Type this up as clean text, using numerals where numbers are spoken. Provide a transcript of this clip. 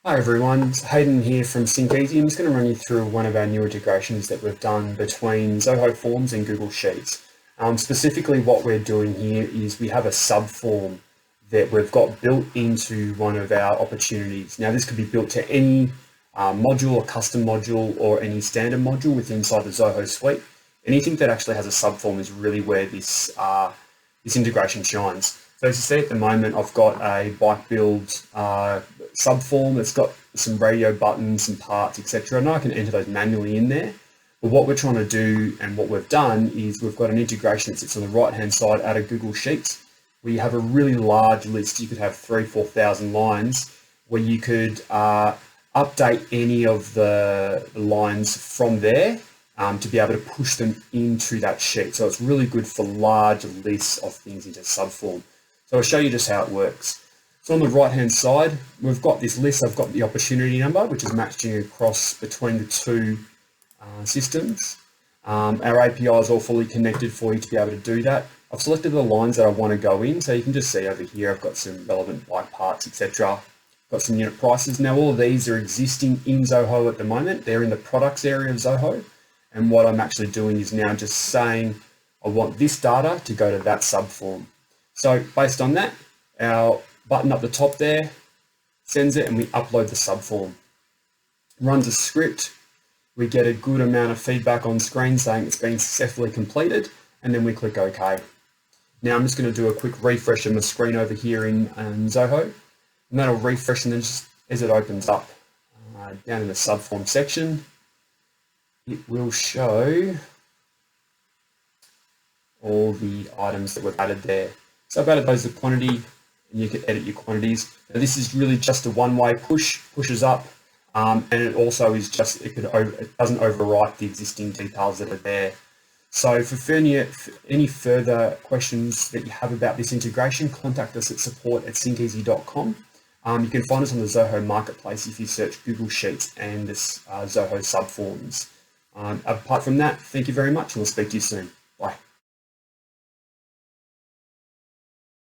Hi everyone, it's Hayden here from SyncEzy. I'm just going to run you through one of our new integrations that we've done between Zoho Forms and Google Sheets. Specifically what we're doing here is we have a subform that we've got built into one of our opportunities. Now this could be built to any module or custom module or any standard module within inside the Zoho suite. Anything that actually has a subform is really where this integration shines. So as you see at the moment, I've got a bike build subform that's got some radio buttons, some parts, etc. And I can enter those manually in there. But what we're trying to do and what we've done is we've got an integration that sits on the right-hand side out of Google Sheets, where you have a really large list. You could have 3,000-4,000 lines where you could update any of the lines from there to be able to push them into that sheet. So it's really good for large lists of things into subform. So I'll show you just how it works. So on the right hand side, we've got this list. I've got the opportunity number, which is matching across between the two systems. Our API is all fully connected for you to be able to do that. I've selected the lines that I want to go in. So you can just see over here, I've got some relevant bike parts, etc. Got some unit prices. Now all of these are existing in Zoho at the moment. They're in the products area of Zoho. And what I'm actually doing is now just saying, I want this data to go to that subform. So based on that, our button up the top there sends it and we upload the subform. Runs a script. We get a good amount of feedback on screen saying it's been successfully completed, and then we click OK. Now I'm just going to do a quick refresh of my screen over here in Zoho, and that'll refresh, and then just as it opens up down in the subform section, it will show all the items that we've added there. So I've added those to quantity, and you can edit your quantities. Now this is really just a one-way push, pushes up, and it also is just, it doesn't overwrite the existing details that are there. So for any further questions that you have about this integration, contact us at support@syncezy.com. You can find us on the Zoho Marketplace if you search Google Sheets and this Zoho Subforms. Apart from that, thank you very much, and we'll speak to you soon. Bye.